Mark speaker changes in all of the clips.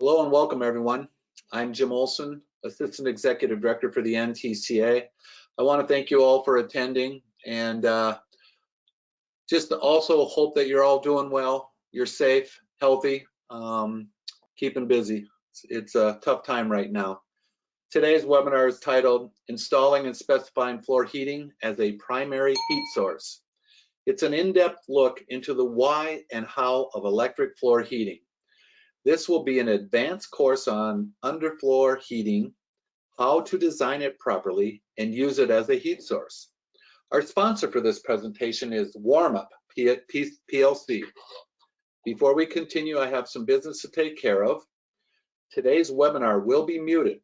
Speaker 1: Hello and welcome, everyone. I'm Jim Olson, Assistant Executive Director for the NTCA. I want to thank you all for attending and just also hope that you're all doing well, you're safe, healthy, keeping busy. It's a tough time right now. Today's webinar is titled Installing and Specifying Floor Heating as a Primary Heat Source. It's an in-depth look into the why and how of electric floor heating. This will be an advanced course on underfloor heating, how to design it properly, and use it as a heat source. Our sponsor for this presentation is Warmup PLC. Before we continue, I have some business to take care of. Today's webinar will be muted.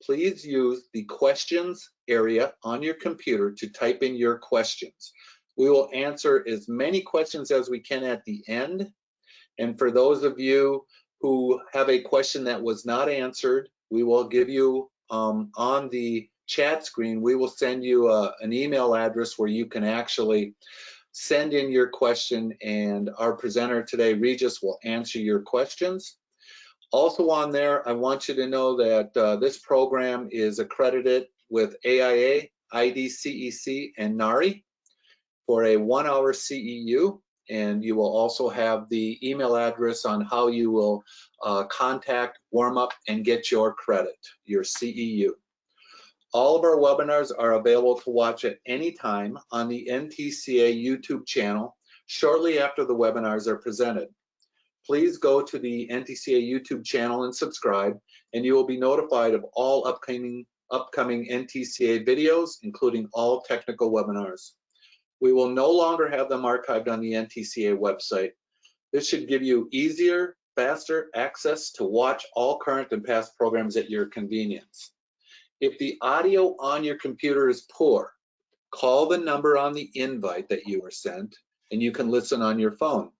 Speaker 1: Please use the questions area on your computer to type in your questions. We will answer as many questions as we can at the end. And for those of you who have a question that was not answered, we will give you on the chat screen, we will send you an email address where you can actually send in your question, and our presenter today, Regis, will answer your questions. Also on there, I want you to know that this program is accredited with AIA, IDCEC, and NARI for a 1-hour CEU. And you will also have the email address on how you will contact Warmup and get your credit, your CEU. All of our webinars are available to watch at any time on the NTCA YouTube channel shortly after the webinars are presented. Please go to the NTCA YouTube channel and subscribe, and you will be notified of all upcoming NTCA videos, including all technical webinars. We will no longer have them archived on the NTCA website. This should give you easier, faster access to watch all current and past programs at your convenience. If the audio on your computer is poor, call the number on the invite that you were sent, and you can listen on your phone.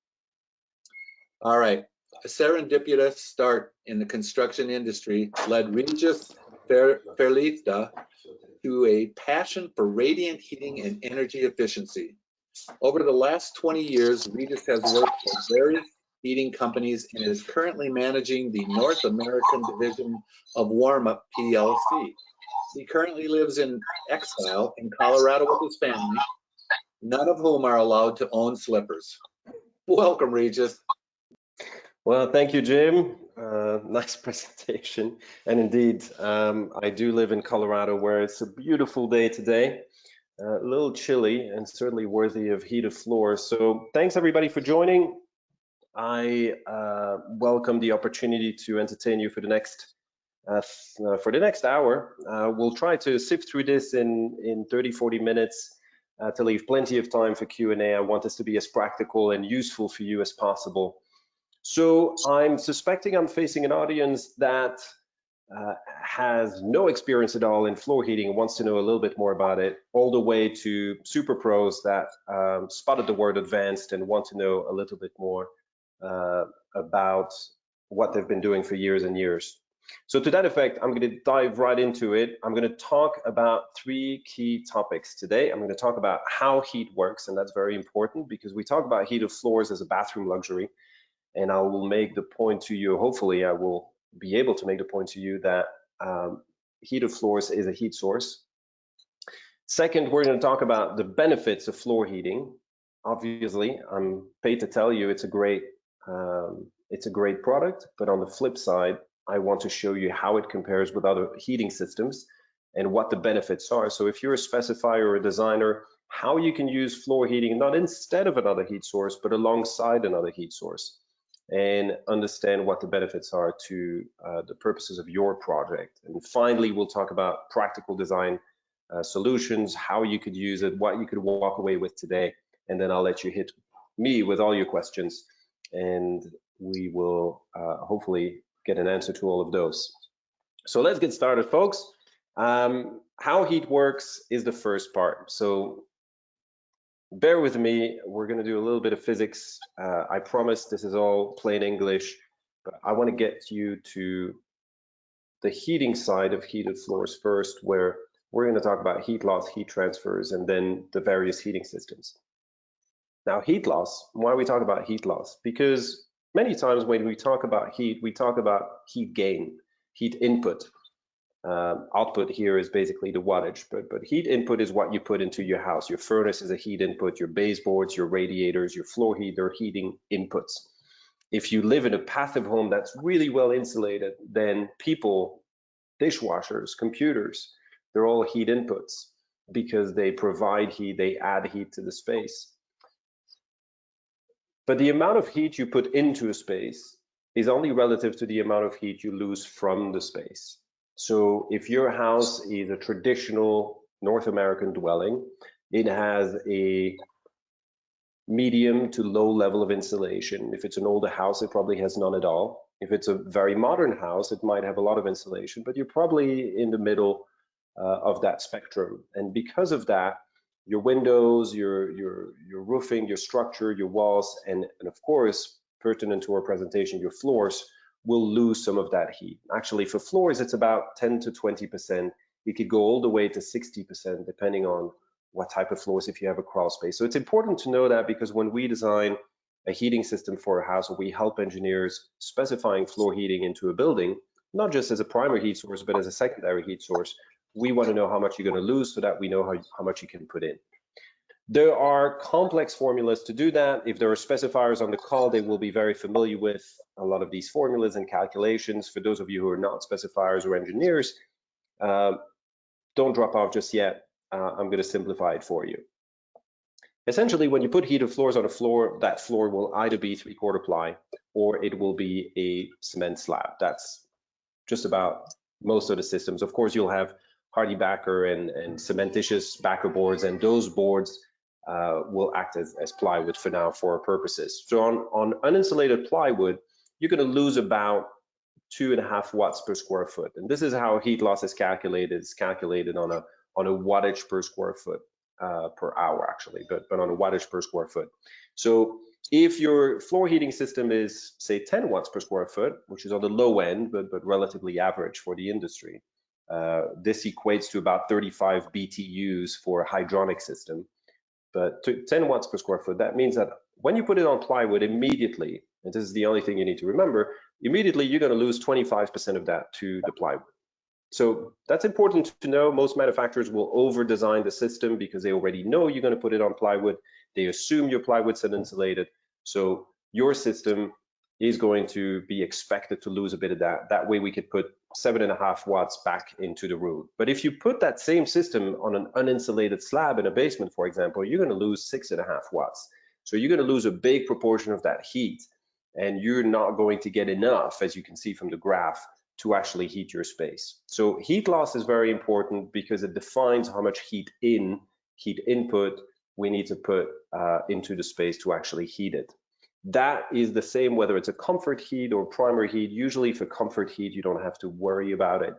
Speaker 1: All right, a serendipitous start in the construction industry led Regis Verliefde to a passion for radiant heating and energy efficiency. Over the last 20 years, Regis has worked for various heating companies and is currently managing the North American division of Warmup PLC. He currently lives in exile in Colorado with his family, none of whom are allowed to own slippers. Welcome, Regis.
Speaker 2: Well, thank you, Jim. Nice presentation. And indeed, I do live in Colorado, where it's a beautiful day today, a little chilly and certainly worthy of heated floors. So thanks everybody for joining. I welcome the opportunity to entertain you for the next hour. We'll try to sift through this in 30-40 minutes to leave plenty of time for Q&A. I want this to be as practical and useful for you as possible. So I'm suspecting I'm facing an audience that has no experience at all in floor heating and wants to know a little bit more about it, all the way to super pros that spotted the word advanced and want to know a little bit more about what they've been doing for years and years. So to that effect, I'm going to dive right into it. I'm going to talk about 3 key topics today. I'm going to talk about how heat works, and that's very important because we talk about heated floors as a bathroom luxury. And I will make the point to you, hopefully I will be able to make the point to you that heated floors is a heat source. Second, we're going to talk about the benefits of floor heating. Obviously, I'm paid to tell you it's a great product, but on the flip side, I want to show you how it compares with other heating systems and what the benefits are. So if you're a specifier or a designer, how you can use floor heating, not instead of another heat source, but alongside another heat source, and understand what the benefits are to the purposes of your project. And finally, we'll talk about practical design solutions, how you could use it, what you could walk away with today, and then I'll let you hit me with all your questions, and we will hopefully get an answer to all of those. So let's get started, folks. How heat works is the first part. So bear with me, we're going to do a little bit of physics. I promise this is all plain English, but I want to get you to the heating side of heated floors first, where we're going to talk about heat loss, heat transfers, and then the various heating systems. Now, heat loss, why are we talking about heat loss? Because many times when we talk about heat, we talk about heat gain, heat input. Output here is basically the wattage, but heat input is what you put into your house. Your furnace is a heat input, your baseboards, your radiators, your floor heat, they're heating inputs. If you live in a passive home that's really well insulated, then people, dishwashers, computers, they're all heat inputs because they provide heat, they add heat to the space. But the amount of heat you put into a space is only relative to the amount of heat you lose from the space. So if your house is a traditional North American dwelling, it has a medium to low level of insulation. If it's an older house, it probably has none at all. If it's a very modern house, it might have a lot of insulation, but you're probably in the middle of that spectrum. And because of that, your windows, your roofing, your structure, your walls, and of course, pertinent to our presentation, your floors will lose some of that heat. Actually, for floors, it's about 10 to 20%. It could go all the way to 60%, depending on what type of floors, if you have a crawl space. So it's important to know that, because when we design a heating system for a house, or we help engineers specifying floor heating into a building, not just as a primary heat source, but as a secondary heat source, we want to know how much you're going to lose so that we know how much you can put in. There are complex formulas to do that. If there are specifiers on the call, they will be very familiar with a lot of these formulas and calculations. For those of you who are not specifiers or engineers, don't drop off just yet. I'm going to simplify it for you. Essentially, when you put heated floors on a floor, that floor will either be 3/4 ply or it will be a cement slab. That's just about most of the systems. Of course, you'll have hardy backer and cementitious backer boards, and those boards will act as plywood for now for our purposes. So on uninsulated plywood, you're going to lose about 2.5 watts per square foot. And this is how heat loss is calculated. It's calculated on a wattage per square foot per hour, actually, but on a wattage per square foot. So if your floor heating system is, say, 10 watts per square foot, which is on the low end, but relatively average for the industry, this equates to about 35 BTUs for a hydronic system. But 10 watts per square foot, that means that when you put it on plywood immediately, and this is the only thing you need to remember, immediately you're going to lose 25% of that to the plywood. So that's important to know. Most manufacturers will over-design the system because they already know you're going to put it on plywood. They assume your plywood's uninsulated. So your system is going to be expected to lose a bit of that. That way we could put 7.5 watts back into the room. But if you put that same system on an uninsulated slab in a basement, for example, you're going to lose 6.5 watts. So you're going to lose a big proportion of that heat, and you're not going to get enough, as you can see from the graph, to actually heat your space. So heat loss is very important because it defines how much heat input we need to put into the space to actually heat it. That is the same whether it's a comfort heat or primary heat. Usually for comfort heat, you don't have to worry about it.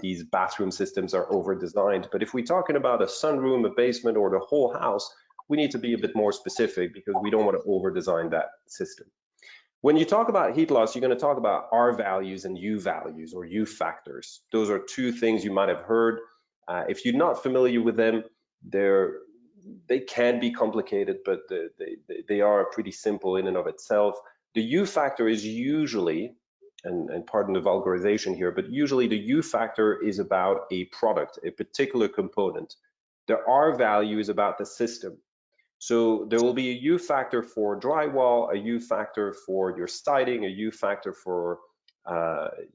Speaker 2: These bathroom systems are over-designed, but if we're talking about a sunroom, a basement, or the whole house, we need to be a bit more specific because we don't want to over-design that system. When you talk about heat loss, you're going to talk about R values and U values, or U factors. Those are two things you might have heard. If you're not familiar with them, they can be complicated, but they are pretty simple in and of itself. The U factor is usually, and pardon the vulgarization here, but usually the U factor is about a product, a particular component. The R value is about the system. So there will be a U factor for drywall, a U factor for your siding, a U factor for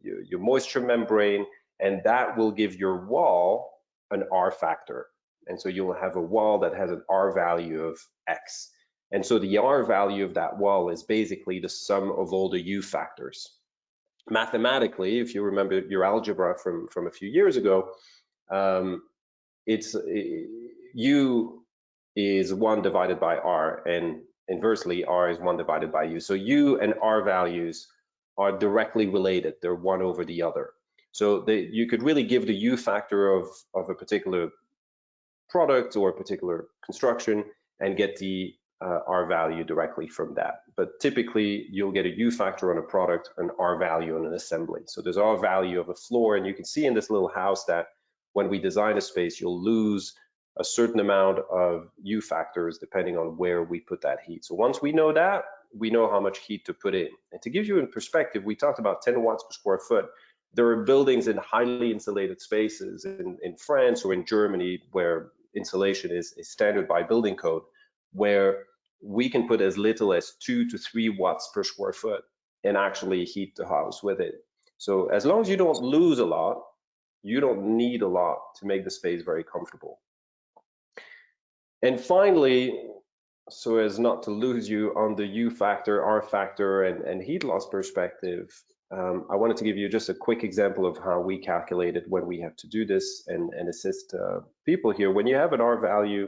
Speaker 2: your moisture membrane, and that will give your wall an R factor. And so you'll have a wall that has an R value of X. And so the R value of that wall is basically the sum of all the U factors. Mathematically, if you remember your algebra from a few years ago, it's U is 1 divided by R, and inversely R is 1 divided by U. So U and R values are directly related. They're one over the other. So you could really give the U factor of a particular product or a particular construction and get the R value directly from that. But typically you'll get a U factor on a product, an R value on an assembly. So there's R value of a floor, and you can see in this little house that when we design a space, you'll lose a certain amount of U factors depending on where we put that heat. So once we know that, we know how much heat to put in. And to give you in perspective, we talked about 10 watts per square foot. There are buildings in highly insulated spaces in France or in Germany where insulation is standard by building code, where we can put as little as 2 to 3 watts per square foot and actually heat the house with it. So as long as you don't lose a lot, you don't need a lot to make the space very comfortable. And finally, so as not to lose you on the U factor, R factor, and heat loss perspective, I wanted to give you just a quick example of how we calculate it when we have to do this and assist people here. When you have an R value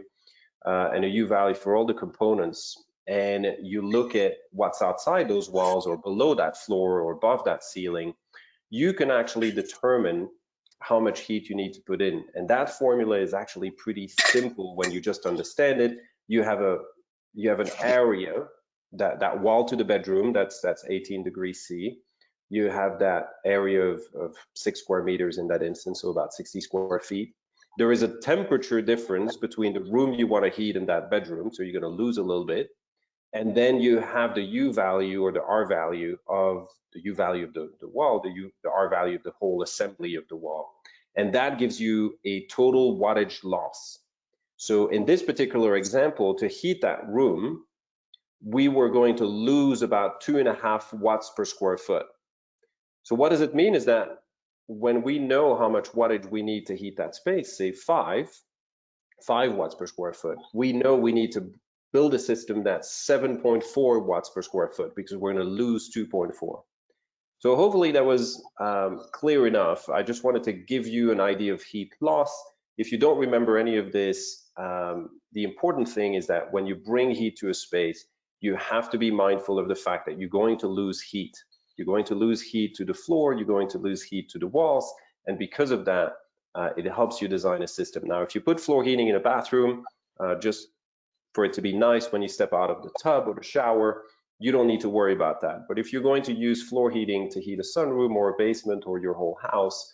Speaker 2: and a U value for all the components, and you look at what's outside those walls or below that floor or above that ceiling, you can actually determine how much heat you need to put in. And that formula is actually pretty simple when you just understand it. You have an area, that wall to the bedroom, that's 18 degrees C. You have that area of 6 square meters in that instance, so about 60 square feet. There is a temperature difference between the room you want to heat and that bedroom, so you're going to lose a little bit. And then you have the U value or the R value of the U value of the wall, the R value of the whole assembly of the wall. And that gives you a total wattage loss. So in this particular example, to heat that room, we were going to lose about 2.5 watts per square foot. So what does it mean is that when we know how much wattage we need to heat that space, say 5 watts per square foot, we know we need to build a system that's 7.4 watts per square foot because we're going to lose 2.4. So hopefully that was clear enough. I just wanted to give you an idea of heat loss. If you don't remember any of this, the important thing is that when you bring heat to a space, you have to be mindful of the fact that you're going to lose heat. You're going to lose heat to the floor, you're going to lose heat to the walls, and because of that, it helps you design a system. Now, if you put floor heating in a bathroom, just for it to be nice when you step out of the tub or the shower, you don't need to worry about that. But if you're going to use floor heating to heat a sunroom or a basement or your whole house,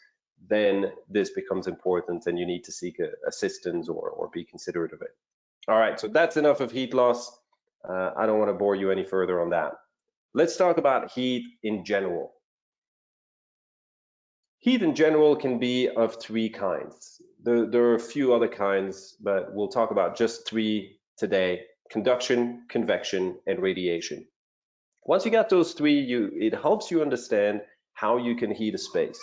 Speaker 2: then this becomes important and you need to seek assistance or be considerate of it. All right, so that's enough of heat loss. I don't want to bore you any further on that. Let's talk about heat in general. Heat in general can be of 3 kinds. There are a few other kinds, but we'll talk about just 3 today: conduction, convection, and radiation. Once you got those 3, it helps you understand how you can heat a space.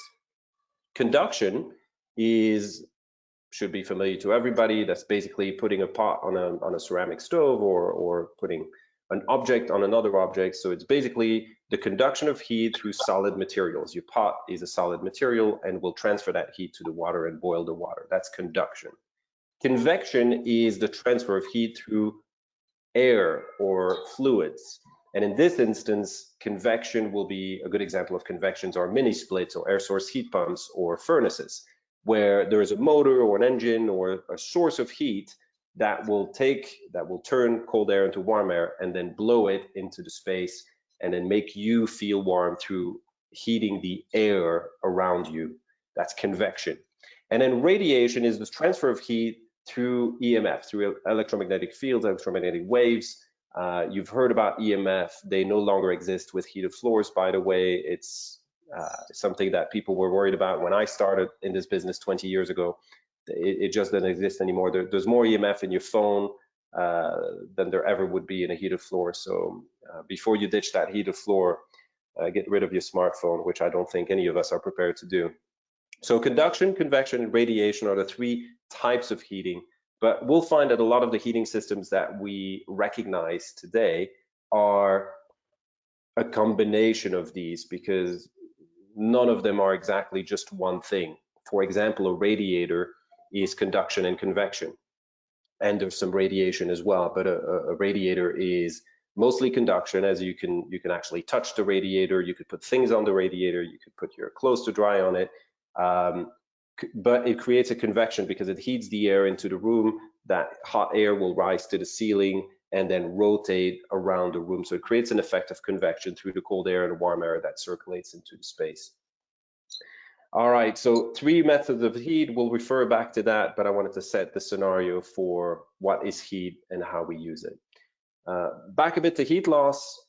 Speaker 2: Conduction should be familiar to everybody. That's basically putting a pot on a ceramic stove or putting an object on another object. So it's basically the conduction of heat through solid materials. Your pot is a solid material and will transfer that heat to the water and boil the water. That's conduction. Convection is the transfer of heat through air or fluids. And in this instance, convection will be a good example of convections are mini splits or air source heat pumps or furnaces, where there is a motor or an engine or a source of heat that will turn cold air into warm air and then blow it into the space and then make you feel warm through heating the air around you. That's convection. And then radiation is the transfer of heat through EMF, through electromagnetic fields, electromagnetic waves. You've heard about EMF. They no longer exist with heated floors, by the way. It's something that people were worried about when I started in this business 20 years ago. It just doesn't exist anymore. There's more EMF in your phone than there ever would be in a heated floor. So before you ditch that heated floor, get rid of your smartphone, which I don't think any of us are prepared to do. So conduction, convection, and radiation are the 3 types of heating, but we'll find that a lot of the heating systems that we recognize today are a combination of these because none of them are exactly just one thing. For example, a radiator is conduction and convection, and there's some radiation as well, but a radiator is mostly conduction, as you can actually touch the radiator, you could put things on the radiator, you could put your clothes to dry on it, but it creates a convection because it heats the air into the room. That hot air will rise to the ceiling and then rotate around the room. So it creates an effect of convection through the cold air and warm air that circulates into the space. All right, so 3 methods of heat. We'll refer back to that, but I wanted to set the scenario for what is heat and how we use it. Back a bit to heat loss.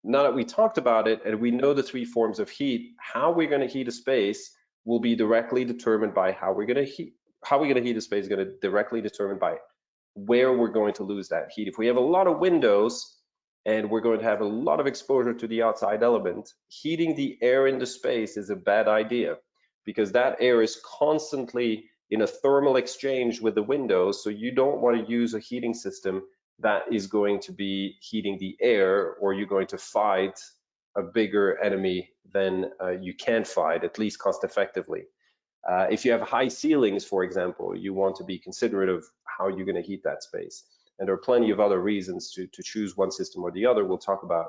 Speaker 2: now that we talked about it and we know the three forms of heat, how we're going to heat a space will be directly determined by how we're going to heat. How we're going to heat a space is going to directly determined by where we're going to lose that heat. If we have a lot of windows and we're going to have a lot of exposure to the outside element, heating the air in the space is a bad idea, because that air is constantly in a thermal exchange with the windows. So you don't want to use a heating system that is going to be heating the air, or you're going to fight a bigger enemy than you can fight, at least cost effectively. If you have high ceilings, for example, you want to be considerate of how you're going to heat that space. And there are plenty of other reasons to choose one system or the other. We'll talk about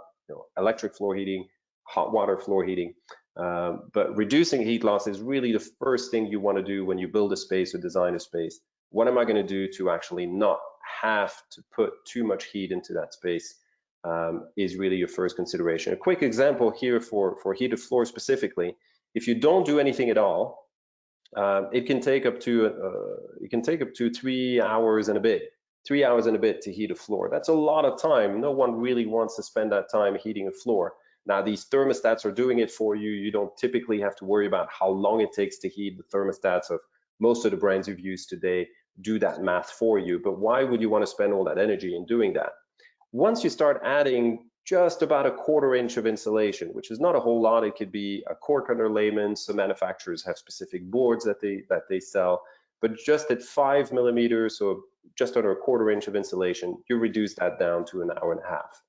Speaker 2: electric floor heating, hot water floor heating. But reducing heat loss is really the first thing you want to do when you build a space or design a space. What am I going to do to actually not have to put too much heat into that space is really your first consideration. A quick example here for heated floor specifically: if you don't do anything at all, it can take up to 3 hours and a bit. 3 hours and a bit to heat a floor. That's a lot of time. No one really wants to spend that time heating a floor. Now, these thermostats are doing it for you. You don't typically have to worry about how long it takes to heat. The thermostats of most of the brands you've used today do that math for you. But why would you want to spend all that energy in doing that? Once you start adding just about a 1/4 inch of insulation, which is not a whole lot, it could be a cork underlayment. Some manufacturers have specific boards that they sell, but just at 5 millimeters, so just under a 1/4 inch of insulation, you reduce that down to an hour and a half.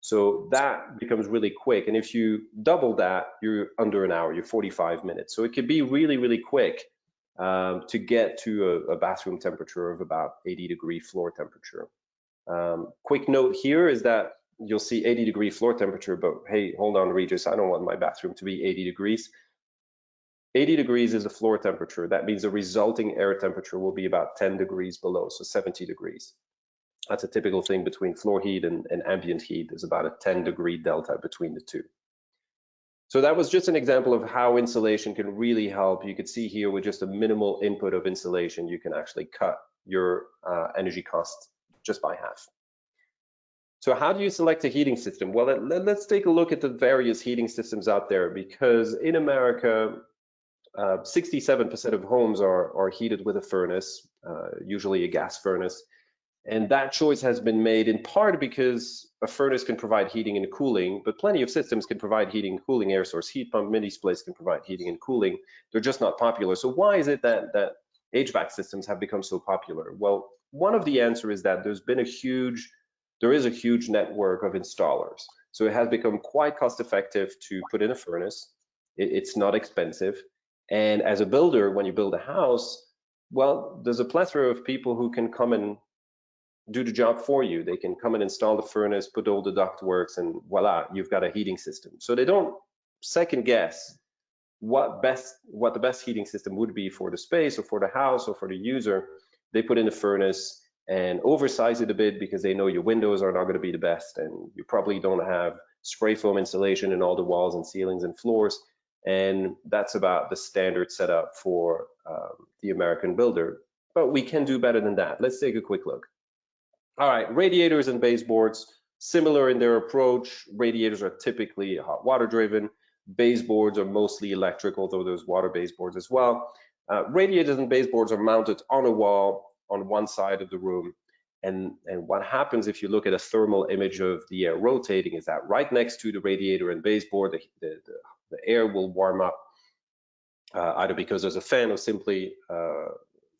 Speaker 2: So that becomes really quick. And if you double that, you're under an hour, you're 45 minutes. So it could be really, really quick to get to a bathroom temperature of about 80-degree floor temperature. Quick note here is that you'll see 80-degree floor temperature, but hey, hold on, Regis, I don't want my bathroom to be 80 degrees. 80 degrees is the floor temperature. That means the resulting air temperature will be about 10 degrees below, so 70 degrees. That's a typical thing between floor heat and ambient heat. There's about a 10-degree delta between the two. So that was just an example of how insulation can really help. You could see here with just a minimal input of insulation, you can actually cut your energy costs just by half. So how do you select a heating system? Well, let's take a look at the various heating systems out there, because in America, 67% of homes are heated with a furnace, usually a gas furnace. And that choice has been made in part because a furnace can provide heating and cooling, but plenty of systems can provide heating and cooling. Air source heat pump, mini splits can provide heating and cooling. They're just not popular. So why is it that HVAC systems have become so popular? Well, one of the answers is that there is a huge network of installers. So it has become quite cost effective to put in a furnace. It's not expensive. And as a builder, when you build a house, well, there's a plethora of people who can come and do the job for you. They can come and install the furnace, put all the ductworks, and voila, you've got a heating system. So they don't second guess what the best heating system would be for the space or for the house or for the user. They put in a furnace and oversize it a bit because they know your windows are not going to be the best, and you probably don't have spray foam insulation in all the walls and ceilings and floors. And that's about the standard setup for the American builder. But we can do better than that. Let's take a quick look. All right, radiators and baseboards, similar in their approach. Radiators are typically hot water driven. Baseboards are mostly electric, although there's water baseboards as well. Radiators and baseboards are mounted on a wall on one side of the room. And what happens if you look at a thermal image of the air rotating is that right next to the radiator and baseboard, the air will warm up either because there's a fan or simply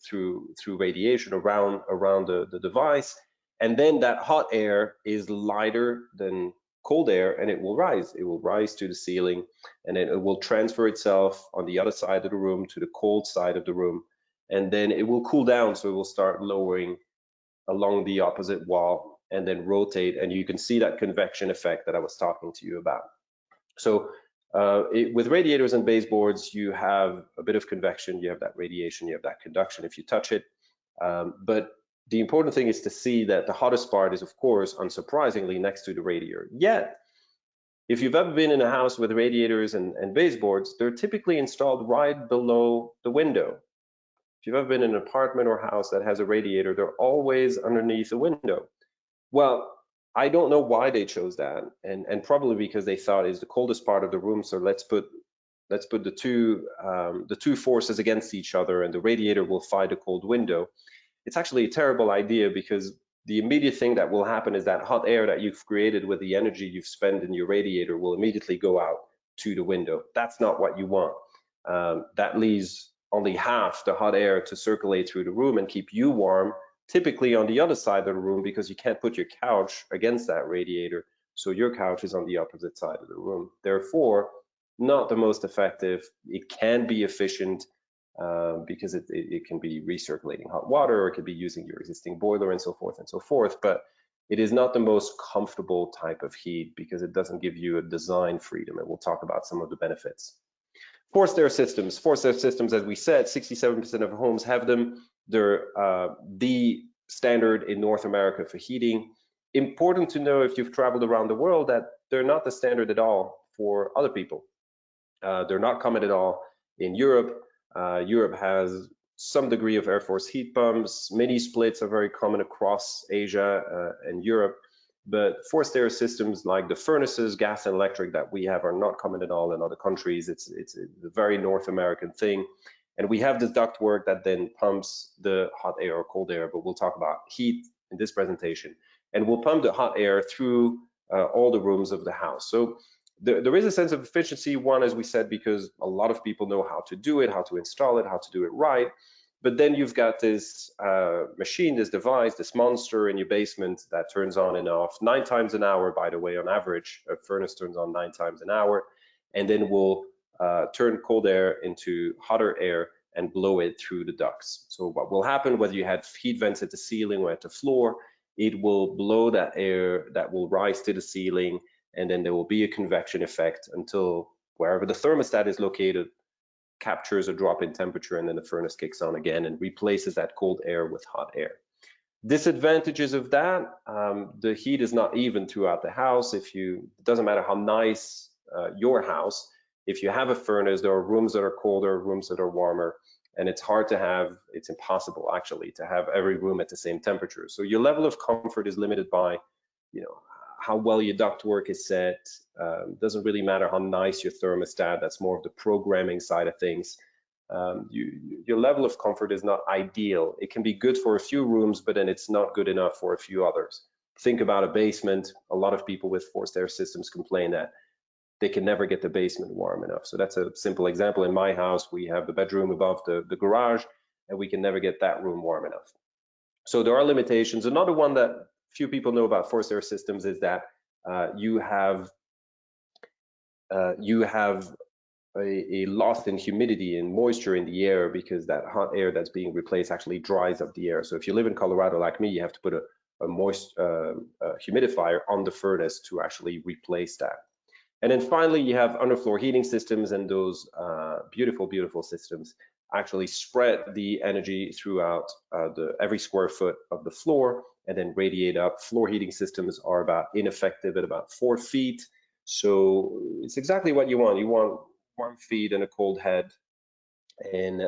Speaker 2: through radiation around the device. And then that hot air is lighter than cold air, and it will rise. It will rise to the ceiling, and then it will transfer itself on the other side of the room to the cold side of the room, and then it will cool down. So it will start lowering along the opposite wall and then rotate, and you can see that convection effect that I was talking to you about. So with radiators and baseboards, you have a bit of convection, you have that radiation, you have that conduction if you touch it, but the important thing is to see that the hottest part is, of course, unsurprisingly, next to the radiator. Yet, if you've ever been in a house with radiators and baseboards, they're typically installed right below the window. If you've ever been in an apartment or house that has a radiator, they're always underneath the window. Well, I don't know why they chose that, and probably because they thought it's the coldest part of the room, so let's put the two forces against each other, and the radiator will fight a cold window. It's actually a terrible idea, because the immediate thing that will happen is that hot air that you've created with the energy you've spent in your radiator will immediately go out to the window. That's not what you want. That leaves only half the hot air to circulate through the room and keep you warm, typically on the other side of the room, because you can't put your couch against that radiator. So your couch is on the opposite side of the room. Therefore, not the most effective. It can be efficient, because it can be recirculating hot water, or it could be using your existing boiler and so forth and so forth. But it is not the most comfortable type of heat, because it doesn't give you a design freedom. And we'll talk about some of the benefits. Forced air systems. Forced air systems, as we said, 67% of homes have them. They're the standard in North America for heating. Important to know, if you've traveled around the world, that they're not the standard at all for other people. They're not common at all in Europe. Europe has some degree of air force heat pumps. Mini splits are very common across Asia and Europe. But forced air systems like the furnaces, gas and electric, that we have are not common at all in other countries. It's a very North American thing. And we have this ductwork that then pumps the hot air or cold air, but we'll talk about heat in this presentation. And we'll pump the hot air through all the rooms of the house. So there is a sense of efficiency, one, as we said, because a lot of people know how to do it, how to install it, how to do it right. But then you've got this machine, this device, this monster in your basement that turns on and off 9 times an hour, by the way. On average, a furnace turns on 9 times an hour, and then will turn cold air into hotter air and blow it through the ducts. So what will happen, whether you had heat vents at the ceiling or at the floor, it will blow that air that will rise to the ceiling, and then there will be a convection effect until wherever the thermostat is located captures a drop in temperature, and then the furnace kicks on again and replaces that cold air with hot air. Disadvantages of that, the heat is not even throughout the house. It doesn't matter how nice your house, if you have a furnace, there are rooms that are colder, rooms that are warmer, and it's impossible actually to have every room at the same temperature. So your level of comfort is limited by, how well your ductwork is set. Doesn't really matter how nice your thermostat, that's more of the programming side of things. Your level of comfort is not ideal. It can be good for a few rooms, but then it's not good enough for a few others. Think about a basement. A lot of people with forced air systems complain that they can never get the basement warm enough. So that's a simple example. In my house, we have the bedroom above the garage, and we can never get that room warm enough. So there are limitations. Another one that few people know about forced air systems is that you have a loss in humidity and moisture in the air, because that hot air that's being replaced actually dries up the air. So if you live in Colorado like me, you have to put a moist humidifier on the furnace to actually replace that. And then finally, you have underfloor heating systems, and those beautiful, beautiful systems actually spread the energy throughout every square foot of the floor and then radiate up. Floor heating systems are about ineffective at about 4 feet. So it's exactly what you want. You want warm feet and a cold head, and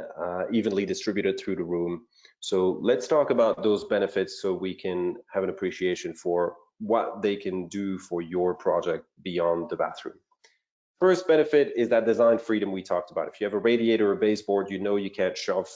Speaker 2: evenly distributed through the room. So let's talk about those benefits so we can have an appreciation for what they can do for your project beyond the bathroom. First benefit is that design freedom we talked about. If you have a radiator or baseboard, you can't shove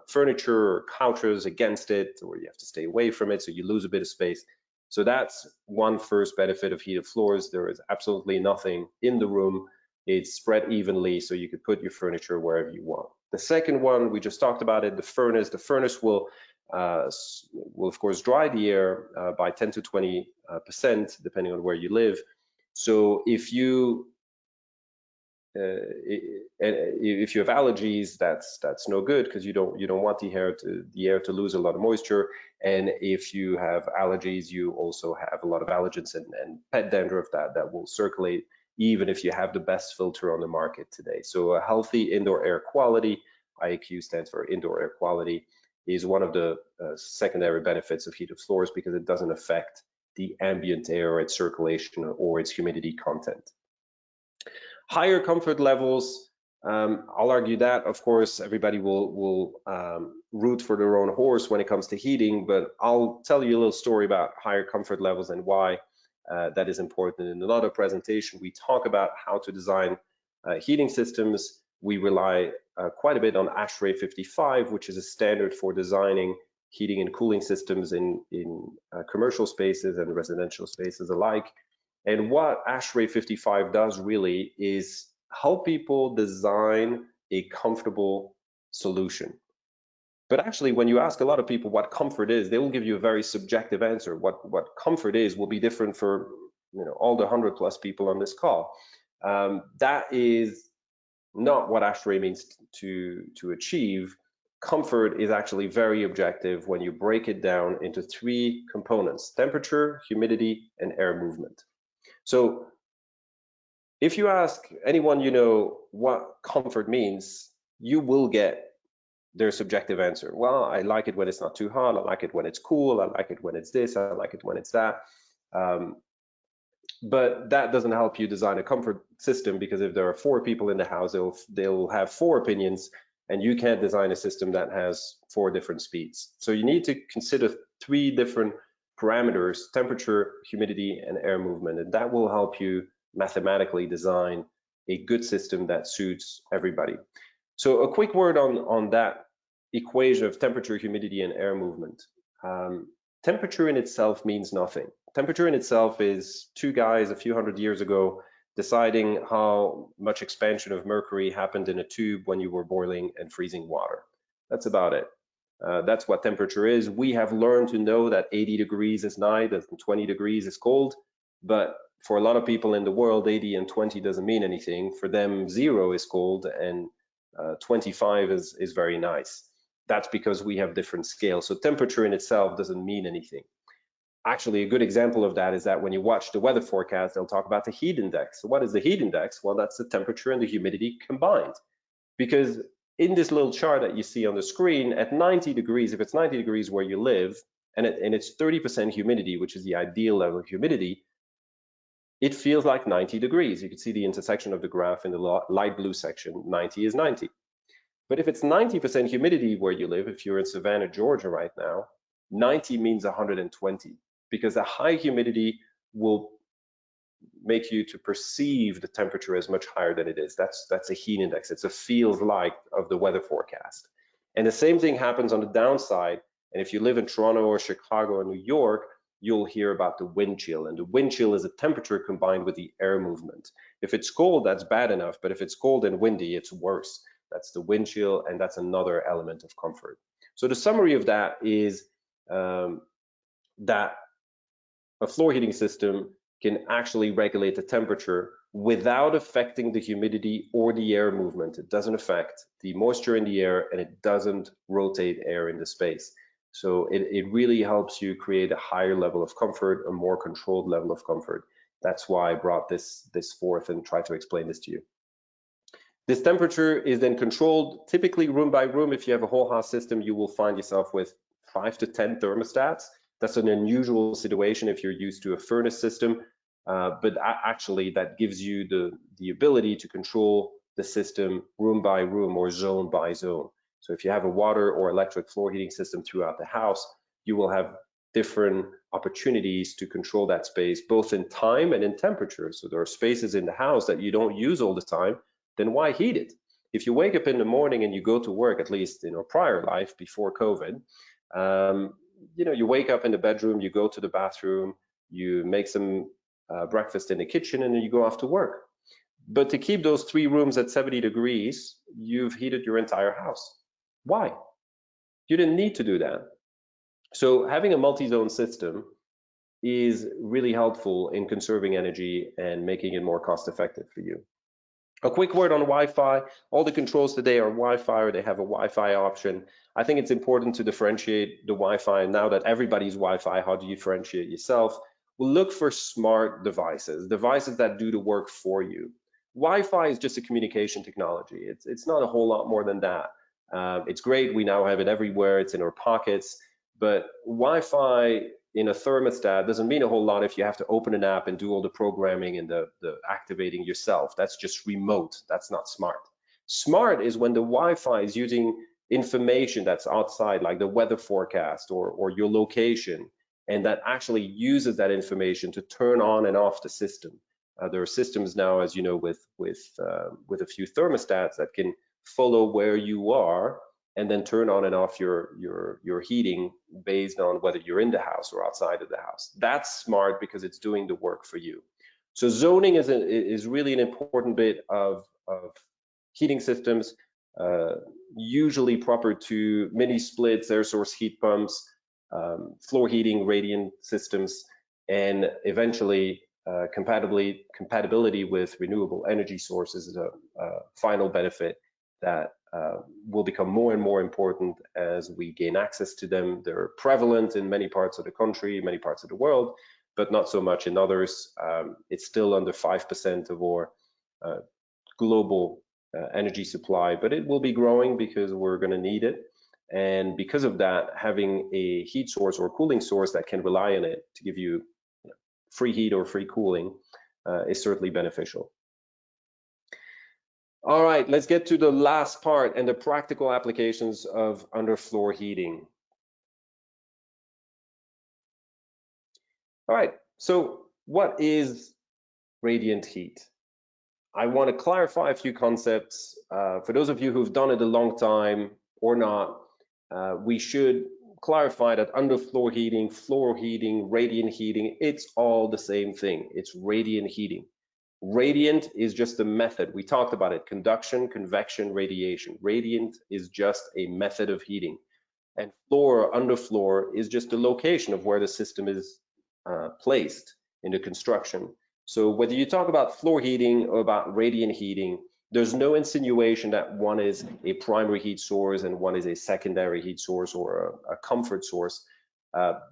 Speaker 2: furniture or couches against it, or you have to stay away from it, so you lose a bit of space. So that's one first benefit of heated floors. There is absolutely nothing in the room. It's spread evenly, so you could put your furniture wherever you want. The second one, we just talked about it, the furnace. The furnace will of course dry the air by 10 to 20%, depending on where you live. So if you have allergies, that's no good, because you don't want the air to lose a lot of moisture. And if you have allergies, you also have a lot of allergens and pet dandruff that will circulate, even if you have the best filter on the market today. So a healthy indoor air quality, IAQ stands for indoor air quality, is one of the secondary benefits of heated floors, because it doesn't affect the ambient air, its circulation, or its humidity content. Higher comfort levels I'll argue that, of course, everybody will root for their own horse when it comes to heating, but I'll tell you a little story about higher comfort levels and why that is important. In another presentation, we talk about how to design heating systems. We rely quite a bit on ASHRAE 55, which is a standard for designing heating and cooling systems in commercial spaces and residential spaces alike. And what ASHRAE 55 does really is help people design a comfortable solution. But actually, when you ask a lot of people what comfort is, they will give you a very subjective answer. What comfort is will be different for all the 100+ people on this call. That is not what ASHRAE means to achieve. Comfort is actually very objective when you break it down into 3 components: temperature, humidity, and air movement. So if you ask anyone you know what comfort means, you will get their subjective answer. Well, I like it when it's not too hot, I like it when it's cool, I like it when it's this, I like it when it's that. But that doesn't help you design a comfort system, because if there are 4 people in the house, they'll have 4 opinions, and you can't design a system that has 4 different speeds. So you need to consider 3 different parameters: temperature, humidity, and air movement, and that will help you mathematically design a good system that suits everybody. So a quick word on that equation of temperature, humidity, and air movement. Temperature in itself means nothing. Temperature in itself is 2 guys a few hundred years ago deciding how much expansion of mercury happened in a tube when you were boiling and freezing water. That's about it. That's what temperature is. We have learned to know that 80 degrees is nice and 20 degrees is cold, but for a lot of people in the world, 80 and 20 doesn't mean anything. For them, 0 is cold and 25 is very nice. That's because we have different scales. So temperature in itself doesn't mean anything. Actually, a good example of that is that when you watch the weather forecast, they'll talk about the heat index. So what is the heat index? Well, that's the temperature and the humidity combined. Because in this little chart that you see on the screen, at 90 degrees, if it's 90 degrees where you live, and it's 30% humidity, which is the ideal level of humidity, it feels like 90 degrees. You can see the intersection of the graph in the light blue section. 90 is 90. But if it's 90% humidity where you live, if you're in Savannah, Georgia right now, 90 means 120, because a high humidity will make you to perceive the temperature as much higher than it is. That's a heat index. It's a feels like of the weather forecast. And the same thing happens on the downside. And if you live in Toronto or Chicago or New York, you'll hear about the wind chill. And the wind chill is a temperature combined with the air movement. If it's cold, that's bad enough. But if it's cold and windy, it's worse. That's the wind chill, and that's another element of comfort. So the summary of that is that a floor heating system can actually regulate the temperature without affecting the humidity or the air movement. It doesn't affect the moisture in the air, and it doesn't rotate air in the space. So it really helps you create a higher level of comfort, a more controlled level of comfort. That's why I brought this forth and tried to explain this to you. This temperature is then controlled typically room by room. If you have a whole house system, you will find yourself with 5 to 10 thermostats. That's an unusual situation if you're used to a furnace system, but actually that gives you the ability to control the system room by room or zone by zone. So if you have a water or electric floor heating system throughout the house, you will have different opportunities to control that space, both in time and in temperature. So there are spaces in the house that you don't use all the time, then why heat it? If you wake up in the morning and you go to work, at least in a prior life before COVID, you wake up in the bedroom, you go to the bathroom, you make some breakfast in the kitchen, and then you go off to work. But to keep those 3 rooms at 70 degrees, you've heated your entire house. Why? You didn't need to do that. So having a multi-zone system is really helpful in conserving energy and making it more cost effective for you. A quick word on Wi-Fi. All the controls today are Wi-Fi, or they have a Wi-Fi option. I think it's important to differentiate the Wi-Fi. Now that everybody's Wi-Fi, how do you differentiate yourself? We'll look for smart devices that do the work for you. Wi-Fi is just a communication technology. It's not a whole lot more than that. It's great. We now have it everywhere. It's in our pockets. But Wi-Fi in a thermostat doesn't mean a whole lot if you have to open an app and do all the programming and the activating yourself. That's just remote. That's not smart. Smart is when the Wi-Fi is using information that's outside, like the weather forecast or your location, and that actually uses that information to turn on and off the system. There are systems now, as you know, with a few thermostats that can follow where you are and then turn on and off your heating based on whether you're in the house or outside of the house. That's smart because it's doing the work for you. So zoning is really an important bit of heating systems, usually proper to mini splits, air source heat pumps, floor heating, radiant systems, and eventually compatibility with renewable energy sources is a final benefit that will become more and more important as we gain access to them. They're prevalent in many parts of the country, many parts of the world, but not so much in others. It's still under 5% of our global energy supply, but it will be growing because we're going to need it. And because of that, having a heat source or cooling source that can rely on it to give you free heat or free cooling is certainly beneficial. All right, let's get to the last part and the practical applications of underfloor heating. All right, so what is radiant heat? I want to clarify a few concepts. For those of you who've done it a long time or not, we should clarify that underfloor heating, floor heating, radiant heating, it's all the same thing. It's radiant heating. Radiant is just a method. We talked about it: conduction, convection, radiation. Radiant is just a method of heating. And floor or underfloor is just the location of where the system is placed in the construction. So whether you talk about floor heating or about radiant heating, there's no insinuation that one is a primary heat source and one is a secondary heat source or a comfort source.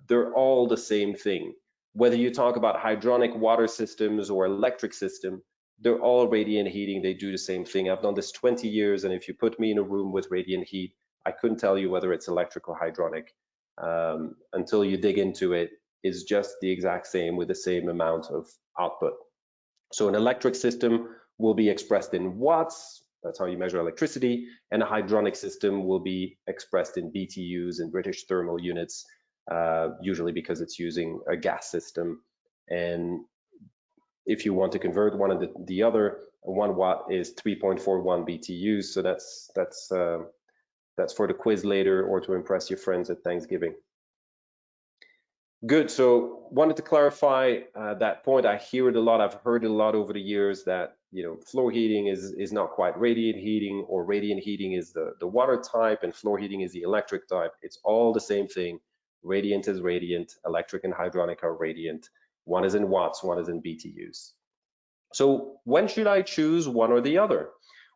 Speaker 2: They're all the same thing. Whether you talk about hydronic water systems or electric system, they're all radiant heating. They do the same thing. I've done this 20 years, and if you put me in a room with radiant heat, I couldn't tell you whether it's electric or hydronic. Until you dig into it, it's just the exact same with the same amount of output. So an electric system will be expressed in watts. That's how you measure electricity. And a hydronic system will be expressed in BTUs, in British thermal units, usually because it's using a gas system. And if you want to convert one and the other, 1 watt is 3.41 BTUs. So that's for the quiz later or to impress your friends at Thanksgiving. Good, so wanted to clarify that point. I hear it a lot, I've heard it a lot over the years that, you know, floor heating is not quite radiant heating, or radiant heating is the water type and floor heating is the electric type. It's all the same thing. Radiant is radiant, electric and hydronic are radiant. One is in watts, one is in BTUs. So when should I choose one or the other?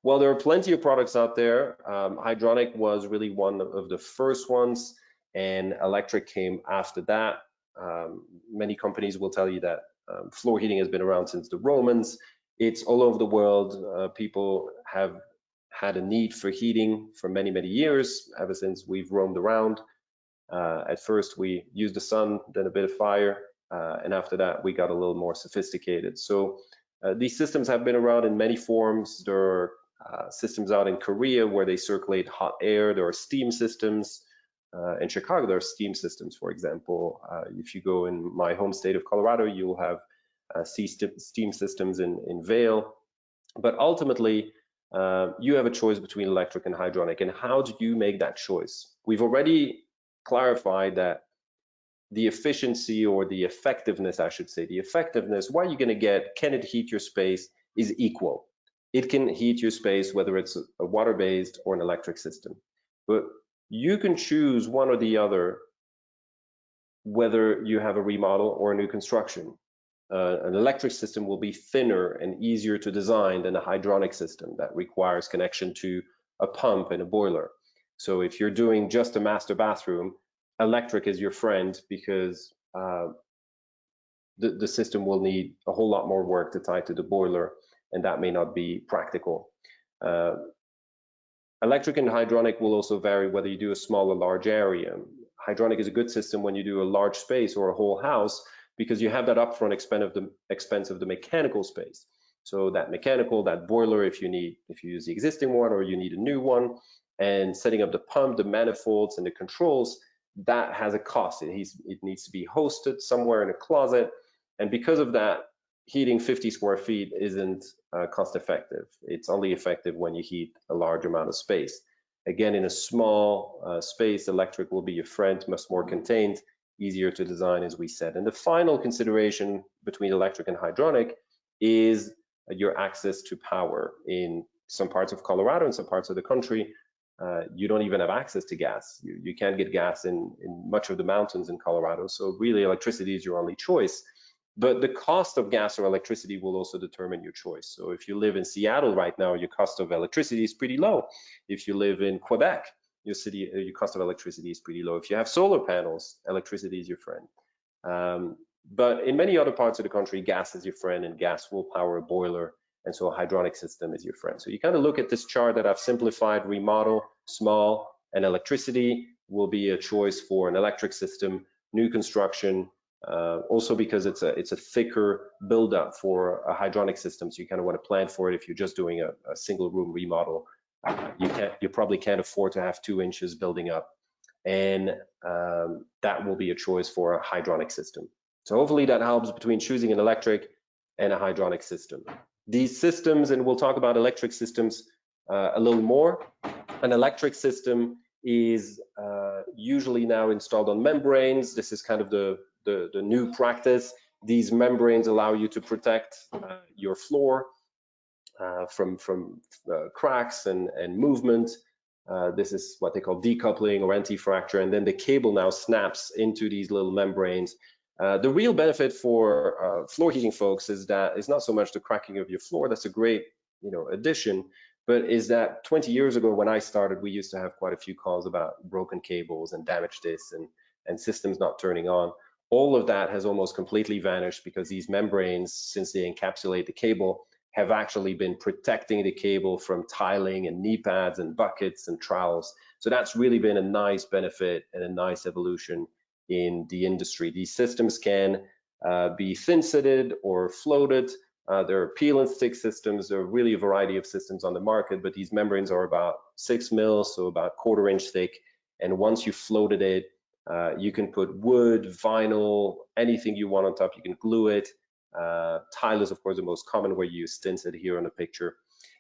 Speaker 2: Well, there are plenty of products out there. Hydronic was really one of the first ones, and electric came after that. Many companies will tell you that floor heating has been around since the Romans. It's all over the world. People have had a need for heating for many, many years, ever since we've roamed around. At first, we used the sun, then a bit of fire, and after that, we got a little more sophisticated. So these systems have been around in many forms. There are systems out in Korea where they circulate hot air. There are steam systems. In Chicago, there are steam systems, for example. If you go in my home state of Colorado, you will have steam systems in Vail. But ultimately, you have a choice between electric and hydronic. And how do you make that choice? We've already clarified that the efficiency, or the effectiveness, I should say, the effectiveness, what you're going to get, can it heat your space, is equal. It can heat your space whether it's a water-based or an electric system. But you can choose one or the other, whether you have a remodel or a new construction. An electric system will be thinner and easier to design than a hydronic system that requires connection to a pump and a boiler. So if you're doing just a master bathroom, electric is your friend, because the system will need a whole lot more work to tie to the boiler, and that may not be practical. Electric and hydronic will also vary whether you do a small or large area. Hydronic is a good system when you do a large space or a whole house, because you have that upfront expense of the mechanical space. So that mechanical, that boiler, if you use the existing one or you need a new one, and setting up the pump, the manifolds, and the controls, that has a cost. It needs to be hosted somewhere in a closet, and because of that, heating 50 square feet isn't cost effective. It's only effective when you heat a large amount of space. Again, in a small space, electric will be your friend, much more contained, easier to design, as we said. And the final consideration between electric and hydronic is your access to power. In some parts of Colorado and some parts of the country, you don't even have access to gas. You can't get gas in much of the mountains in Colorado. So really, electricity is your only choice. But the cost of gas or electricity will also determine your choice. So if you live in Seattle right now, your cost of electricity is pretty low. If you live in Quebec, your cost of electricity is pretty low. If you have solar panels, electricity is your friend. But in many other parts of the country, gas is your friend, and gas will power a boiler, and so a hydronic system is your friend. So you kind of look at this chart that I've simplified: remodel, small, and electricity will be a choice for an electric system. New construction, also because it's a thicker buildup for a hydronic system, so you kind of want to plan for it. If you're just doing a single room remodel, you probably can't afford to have 2 inches building up, and that will be a choice for a hydronic system. So hopefully that helps between choosing an electric and a hydronic system. These systems, and we'll talk about electric systems a little more. An electric system is usually now installed on membranes. This is kind of the new practice. These membranes allow you to protect your floor from cracks and movement. This is what they call decoupling or anti-fracture, and then the cable now snaps into these little membranes. The real benefit for floor heating folks is that it's not so much the cracking of your floor. That's a great, addition, but is that 20 years ago when I started, we used to have quite a few calls about broken cables and damaged this and systems not turning on. All of that has almost completely vanished because these membranes, since they encapsulate the cable, have actually been protecting the cable from tiling and knee pads and buckets and trowels. So that's really been a nice benefit and a nice evolution in the industry. These systems can be thin-sitted or floated. There are peel and stick systems. There are really a variety of systems on the market, but these membranes are about 6 mils, so about 1/4 inch thick. And once you floated it, you can put wood, vinyl, anything you want on top. You can glue it. Tile is, of course, the most common, where you use stinted here on the picture.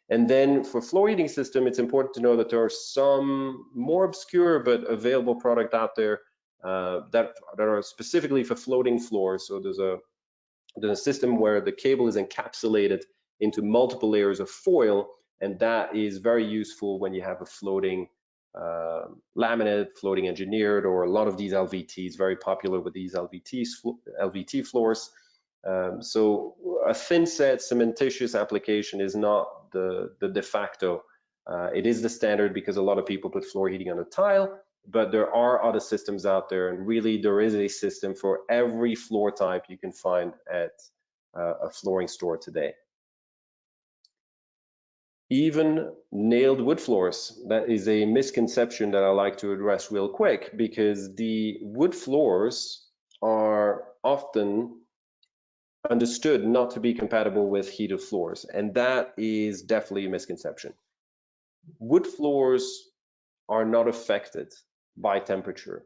Speaker 2: And then for floor heating system, it's important to know that there are some more obscure but available product out there that are specifically for floating floors. So there's a system where the cable is encapsulated into multiple layers of foil, and that is very useful when you have a floating laminate, floating engineered, or a lot of these LVTs, very popular with these LVT floors. So a thin set cementitious application is not the de facto. It is the standard because a lot of people put floor heating on a tile, but there are other systems out there, and really there is a system for every floor type you can find at a flooring store today. Even nailed wood floors, that is a misconception that I like to address real quick, because the wood floors are often understood not to be compatible with heated floors, and that is definitely a misconception. Wood floors are not affected by temperature.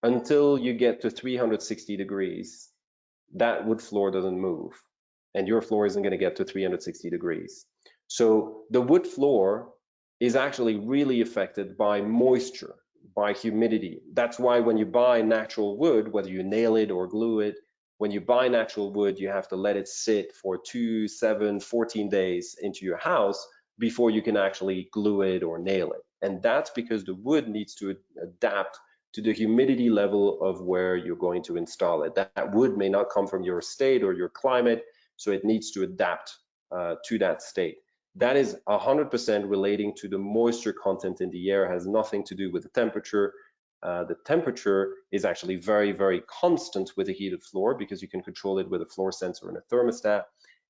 Speaker 2: Until you get to 360 degrees, that wood floor doesn't move, and your floor isn't going to get to 360 degrees. So the wood floor is actually really affected by moisture, by humidity. That's why when you buy natural wood, whether you nail it or glue it, when you buy natural wood, you have to let it sit for 2, 7, 14 days into your house before you can actually glue it or nail it. And that's because the wood needs to adapt to the humidity level of where you're going to install it. That wood may not come from your state or your climate, so it needs to adapt to that state. That is 100% relating to the moisture content in the air, has nothing to do with the temperature. The temperature is actually very, very constant with a heated floor because you can control it with a floor sensor and a thermostat.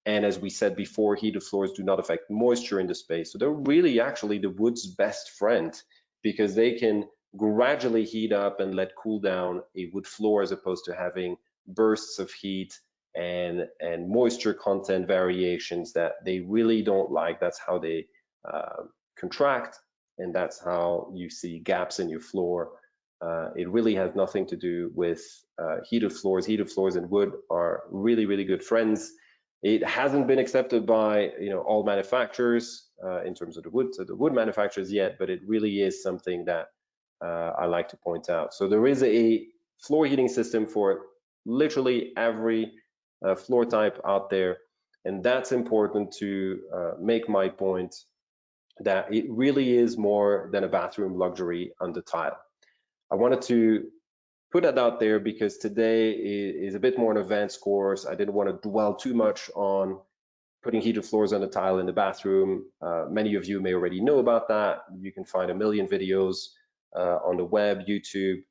Speaker 2: And as we said before, heated floors do not affect moisture in the space. So they're really actually the wood's best friend, because they can gradually heat up and let cool down a wood floor, as opposed to having bursts of heat and moisture content variations that they really don't like. That's how they contract, and that's how you see gaps in your floor. It really has nothing to do with heated floors. Heated floors and wood are really, really good friends. It hasn't been accepted by all manufacturers in terms of the wood manufacturers yet, but it really is something that I like to point out. So there is a floor heating system for literally every floor type out there, and that's important to make my point that it really is more than a bathroom luxury under tile. I wanted to put that out there because today is a bit more an advanced course. I didn't want to dwell too much on putting heated floors on the tile in the bathroom. Many of you may already know about that. You can find a million videos on the web, YouTube,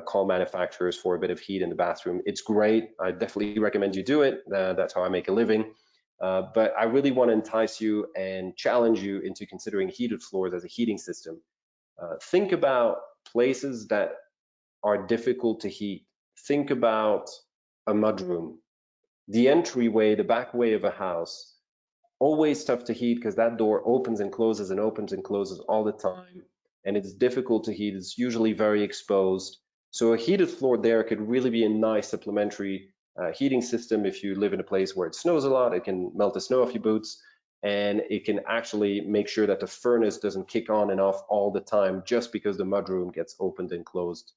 Speaker 2: call manufacturers for a bit of heat in the bathroom. It's great. I definitely recommend you do it. That's how I make a living. But I really want to entice you and challenge you into considering heated floors as a heating system. Think about places that are difficult to heat. Think about a mudroom. The entryway, the back way of a house, always tough to heat because that door opens and closes and opens and closes all the time. And it's difficult to heat. It's usually very exposed. So a heated floor there could really be a nice supplementary heating system. If you live in a place where it snows a lot, it can melt the snow off your boots, and it can actually make sure that the furnace doesn't kick on and off all the time just because the mudroom gets opened and closed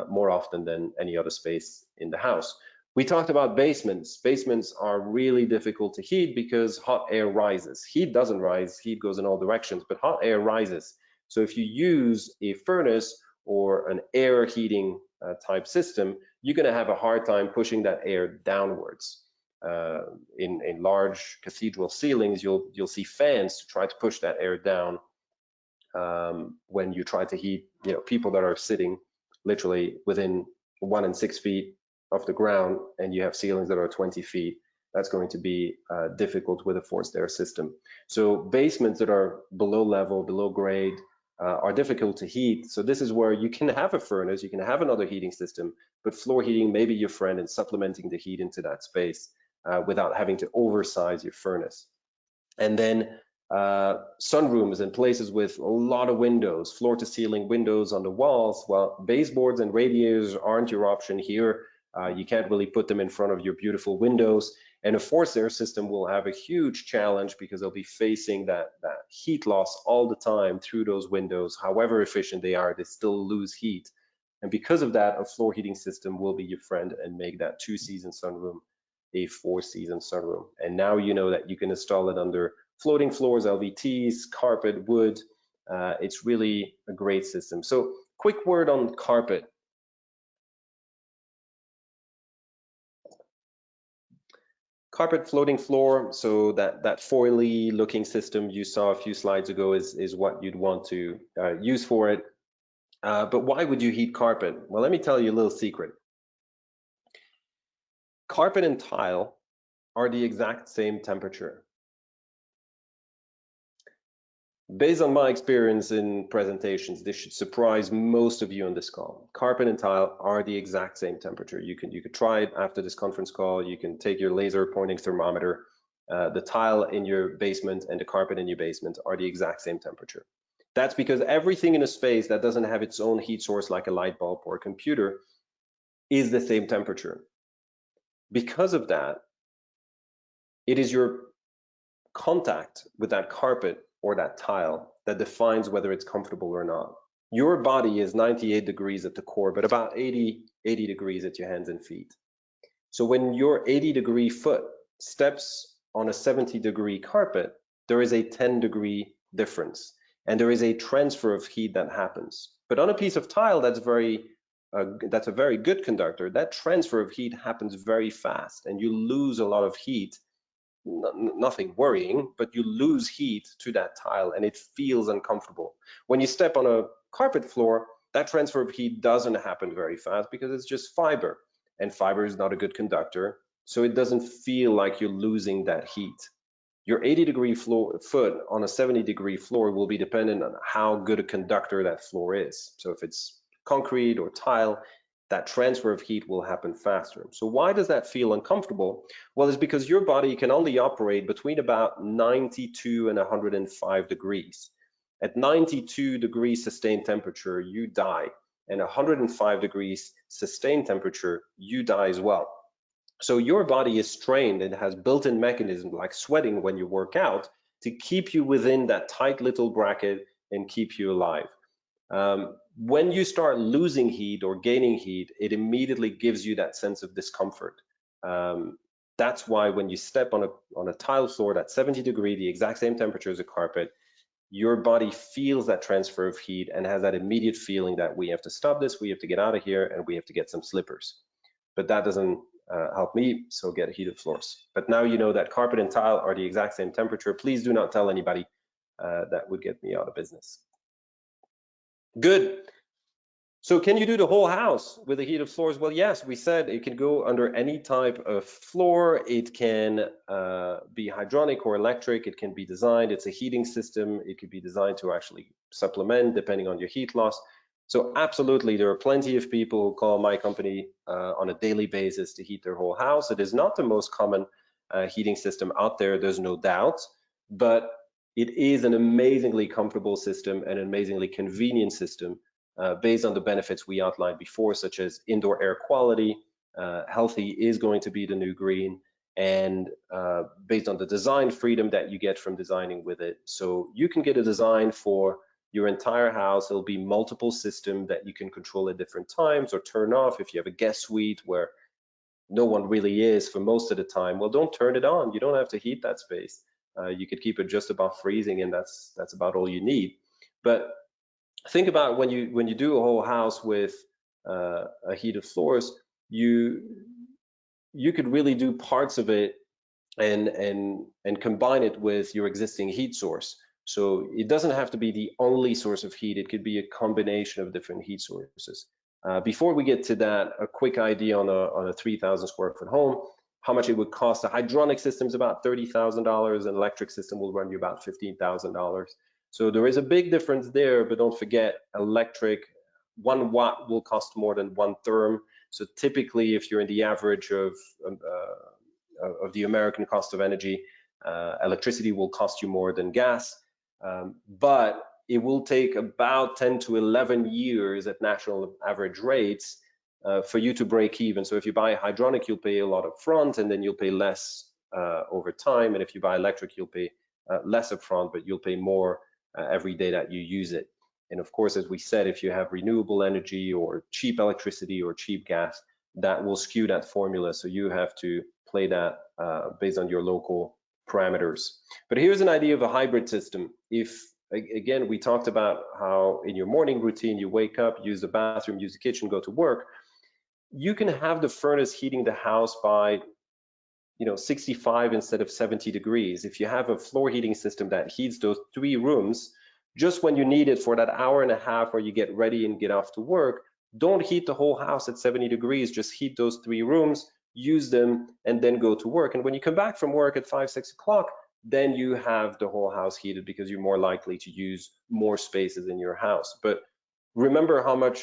Speaker 2: more often than any other space in the house. We talked about basements. Basements are really difficult to heat because hot air rises. Heat doesn't rise, heat goes in all directions, but hot air rises. So if you use a furnace or an air heating type system, you're going to have a hard time pushing that air downwards. In large cathedral ceilings, you'll see fans to try to push that air down when you try to heat people that are sitting literally within 1 and 6 feet of the ground, and you have ceilings that are 20 feet. That's going to be difficult with a forced air system. So basements that are below level, below grade, are difficult to heat. So this is where you can have a furnace, you can have another heating system, but floor heating may be your friend in supplementing the heat into that space without having to oversize your furnace. And then sunrooms and places with a lot of windows, floor to ceiling windows on the walls. Well, baseboards and radiators aren't your option here. You can't really put them in front of your beautiful windows. And a forced air system will have a huge challenge because they'll be facing that heat loss all the time through those windows. However efficient they are, they still lose heat. And because of that, a floor heating system will be your friend and make that 2-season sunroom a 4-season sunroom. And now you know that you can install it under floating floors, LVTs, carpet, wood. It's really a great system. So quick word on carpet. Carpet floating floor, so that foily looking system you saw a few slides ago is what you'd want to use for it. But why would you heat carpet? Well, let me tell you a little secret. Carpet and tile are the exact same temperature. Based on my experience in presentations, this should surprise most of you on this call. Carpet and tile are the exact same temperature. You could try it after this conference call. You can take your laser pointing thermometer. The tile in your basement and the carpet in your basement are the exact same temperature. That's because everything in a space that doesn't have its own heat source like a light bulb or a computer is the same temperature. Because of that, it is your contact with that carpet or that tile that defines whether it's comfortable or not. Your body is 98 degrees at the core, but about 80 degrees at your hands and feet. So when your 80-degree foot steps on a 70-degree carpet, there is a 10-degree difference, and there is a transfer of heat that happens. But on a piece of tile that's a very good conductor, that transfer of heat happens very fast, and you lose a lot of heat. Nothing worrying, but you lose heat to that tile and it feels uncomfortable. When you step on a carpet floor, that transfer of heat doesn't happen very fast because it's just fiber, and fiber is not a good conductor, so it doesn't feel like you're losing that heat. Your 80-degree foot on a 70-degree floor will be dependent on how good a conductor that floor is. So if it's concrete or tile, that transfer of heat will happen faster. So why does that feel uncomfortable? Well, it's because your body can only operate between about 92 and 105 degrees. At 92 degrees sustained temperature, you die. And 105 degrees sustained temperature, you die as well. So your body is trained and has built-in mechanisms like sweating when you work out to keep you within that tight little bracket and keep you alive. When you start losing heat or gaining heat, it immediately gives you that sense of discomfort. That's why when you step on a tile floor that's 70 degrees, the exact same temperature as a carpet, your body feels that transfer of heat and has that immediate feeling that we have to stop this, we have to get out of here, and we have to get some slippers. But that doesn't help me, so get heated floors. But now you know that carpet and tile are the exact same temperature. Please do not tell anybody. That would get me out of business. Good. So can you do the whole house with the heated floors? Well, yes, we said it can go under any type of floor. It can be hydronic or electric. It can be designed. It's a heating system. It could be designed to actually supplement depending on your heat loss. So absolutely, there are plenty of people who call my company on a daily basis to heat their whole house. It is not the most common heating system out there, there's no doubt, but it is an amazingly comfortable system and an amazingly convenient system based on the benefits we outlined before, such as indoor air quality, healthy is going to be the new green, and based on the design freedom that you get from designing with it. So you can get a design for your entire house. It'll be multiple systems that you can control at different times or turn off. If you have a guest suite where no one really is for most of the time, well, don't turn it on. You don't have to heat that space. You could keep it just above freezing, and that's about all you need. But think about when you do a whole house with a heated floors, you could really do parts of it and combine it with your existing heat source. So it doesn't have to be the only source of heat. It could be a combination of different heat sources. Before we get to that, a quick idea on a 3,000 square foot home, how much it would cost. A hydronic system is about $30,000. An electric system will run you about $15,000. So there is a big difference there, but don't forget, electric, 1 watt will cost more than 1 therm. So typically, if you're in the average of the American cost of energy, electricity will cost you more than gas, but it will take about 10 to 11 years at national average rates for you to break even. So if you buy a hydronic, you'll pay a lot up front, and then you'll pay less over time. And if you buy electric, you'll pay less up front, but you'll pay more every day that you use it. And of course, as we said, if you have renewable energy or cheap electricity or cheap gas, that will skew that formula. So you have to play that based on your local parameters. But here's an idea of a hybrid system. If, again, we talked about how in your morning routine, you wake up, use the bathroom, use the kitchen, go to work, you can have the furnace heating the house by 65 instead of 70 degrees. If you have a floor heating system that heats those 3 rooms, just when you need it for that hour and a half where you get ready and get off to work, don't heat the whole house at 70 degrees, just heat those 3 rooms, use them, and then go to work. And when you come back from work at 5, 6 o'clock, then you have the whole house heated because you're more likely to use more spaces in your house. But remember how much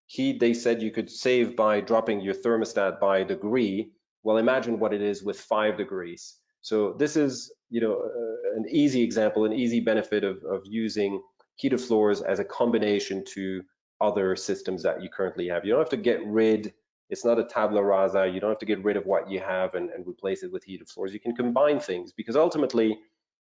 Speaker 2: heat they said you could save by dropping your thermostat by a degree. Well, imagine what it is with 5 degrees. So this is, an easy example, an easy benefit of using heated floors as a combination to other systems that you currently have. You don't have to get rid, it's not a tabula rasa, you don't have to get rid of what you have and replace it with heated floors. You can combine things because ultimately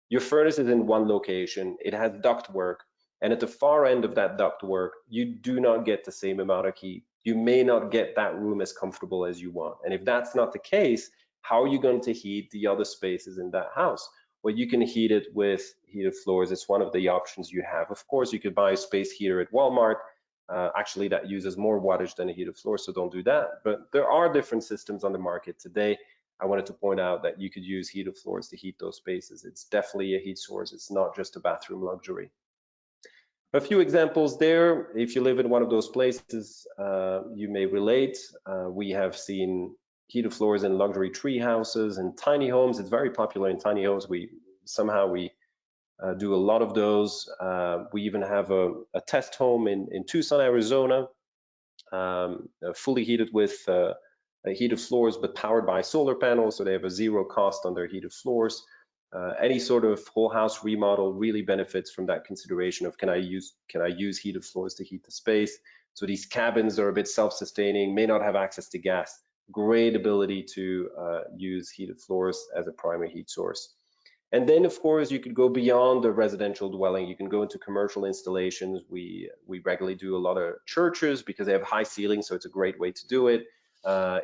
Speaker 2: your furnace is in one location, it has ductwork, and at the far end of that ductwork, you do not get the same amount of heat. You may not get that room as comfortable as you want. And if that's not the case, how are you going to heat the other spaces in that house? Well, you can heat it with heated floors. It's one of the options you have. Of course, you could buy a space heater at Walmart. Actually, that uses more wattage than a heated floor, so don't do that. But there are different systems on the market today. I wanted to point out that you could use heated floors to heat those spaces. It's definitely a heat source. It's not just a bathroom luxury. A few examples there. If you live in one of those places, you may relate. We have seen heated floors in luxury tree houses and tiny homes. It's very popular in tiny homes. We do a lot of those. We even have a test home in Tucson, Arizona, fully heated with heated floors, but powered by solar panels, so they have a zero cost on their heated floors. Any sort of whole house remodel really benefits from that consideration of can I use heated floors to heat the space? So these cabins are a bit self-sustaining, may not have access to gas. Great ability to use heated floors as a primary heat source. And then, of course, you could go beyond the residential dwelling. You can go into commercial installations. We regularly do a lot of churches because they have high ceilings, so it's a great way to do it.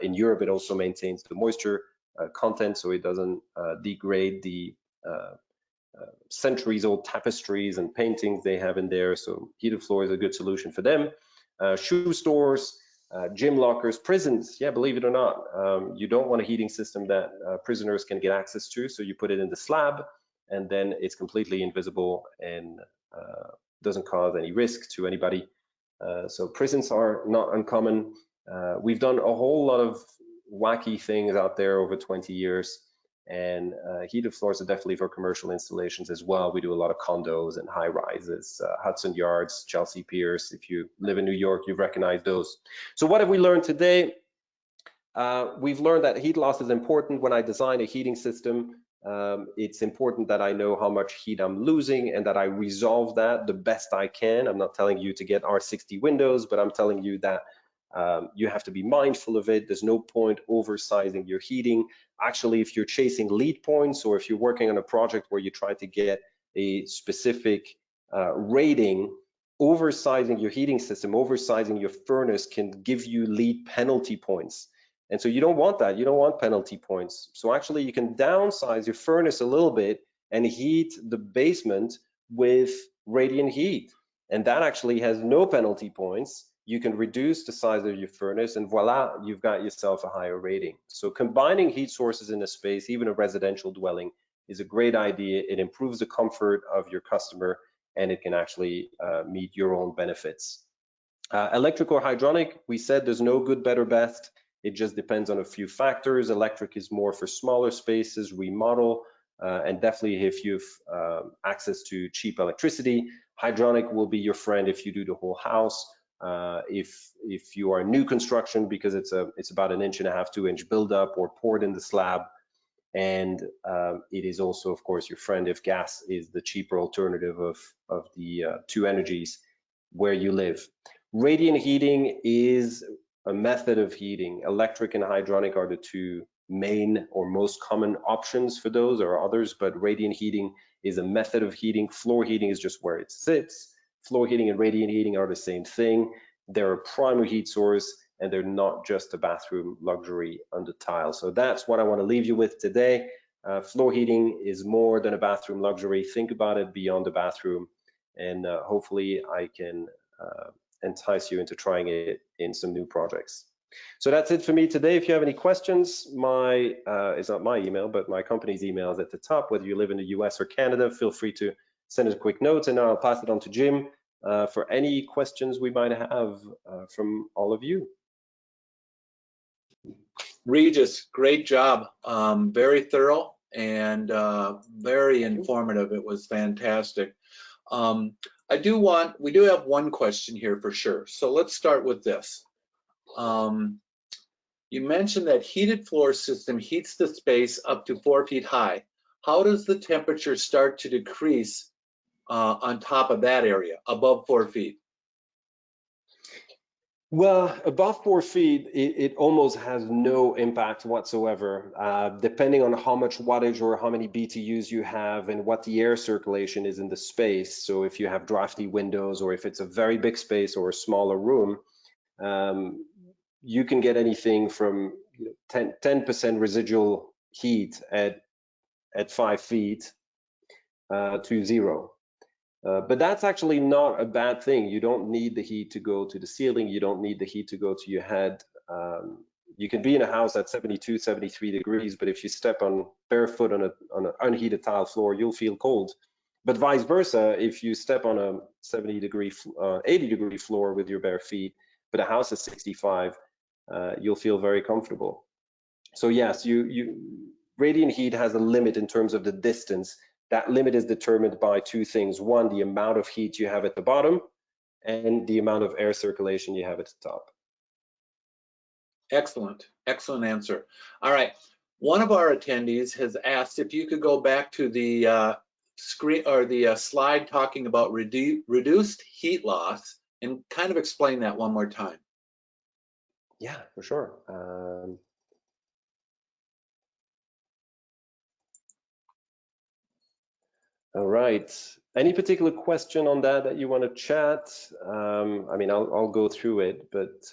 Speaker 2: In Europe, it also maintains the moisture content, so it doesn't degrade the centuries-old tapestries and paintings they have in there. So heated floor is a good solution for them. Shoe stores, gym lockers, prisons. Yeah, believe it or not, you don't want a heating system that prisoners can get access to. So you put it in the slab, and then it's completely invisible and doesn't cause any risk to anybody. So prisons are not uncommon. We've done a whole lot of wacky things out there over 20 years. And heated floors are definitely for commercial installations as well. We do a lot of condos and high rises, Hudson Yards, Chelsea Piers. If you live in New York, you recognize those. So what have we learned today? We've learned that heat loss is important. When I design a heating system, it's important that I know how much heat I'm losing and that I resolve that the best I can. I'm not telling you to get R60 windows, but I'm telling you that you have to be mindful of it. There's no point oversizing your heating. Actually, if you're chasing lead points or if you're working on a project where you try to get a specific rating, oversizing your heating system, oversizing your furnace can give you lead penalty points. And so you don't want that. You don't want penalty points. So actually you can downsize your furnace a little bit and heat the basement with radiant heat. And that actually has no penalty points. You can reduce the size of your furnace and voila, you've got yourself a higher rating. So combining heat sources in a space, even a residential dwelling, is a great idea. It improves the comfort of your customer and it can actually meet your own benefits. Electric or hydronic, we said there's no good, better, best. It just depends on a few factors. Electric is more for smaller spaces, remodel, and definitely if you've access to cheap electricity. Hydronic will be your friend if you do the whole house. If you are new construction, because it's about 1.5 inch, 2 inch buildup or poured in the slab. And it is also, of course, your friend if gas is the cheaper alternative of the two energies where you live. Radiant heating is a method of heating. Electric and hydronic are the two main or most common options for those. There are others, but radiant heating is a method of heating. Floor heating is just where it sits. Floor heating and radiant heating are the same thing. They're a primary heat source and they're not just a bathroom luxury under tile. So that's what I want to leave you with today. Floor heating is more than a bathroom luxury. Think about it beyond the bathroom, and hopefully I can entice you into trying it in some new projects. So that's it for me today. If you have any questions, it's not my email, but my company's email is at the top. Whether you live in the US or Canada, feel free to send us a quick note and I'll pass it on to Jim for any questions we might have from all of you.
Speaker 1: Regis, great job. Very thorough and very informative. It was fantastic. We do have one question here for sure. So let's start with this. You mentioned that heated floor system heats the space up to 4 feet high. How does the temperature start to decrease on top of that area, above 4 feet?
Speaker 2: Well, above 4 feet, it almost has no impact whatsoever, depending on how much wattage or how many BTUs you have and what the air circulation is in the space. So if you have drafty windows or if it's a very big space or a smaller room, you can get anything from 10% residual heat at 5 feet to 0. But that's actually not a bad thing. You don't need the heat to go to the ceiling. You don't need the heat to go to your head. You can be in a house at 72, 73 degrees, but if you step on barefoot on an unheated tile floor, you'll feel cold. But vice versa, if you step on a 80 degree floor with your bare feet, but a house is 65, you'll feel very comfortable. So yes, radiant heat has a limit in terms of the distance. That limit is determined by two things. One, the amount of heat you have at the bottom and the amount of air circulation you have at the top.
Speaker 1: Excellent, excellent answer. All right, one of our attendees has asked if you could go back to the screen or the slide talking about reduced heat loss and kind of explain that one more time.
Speaker 2: Yeah, for sure. All right. Any particular question on that you want to chat? I mean, I'll go through it, but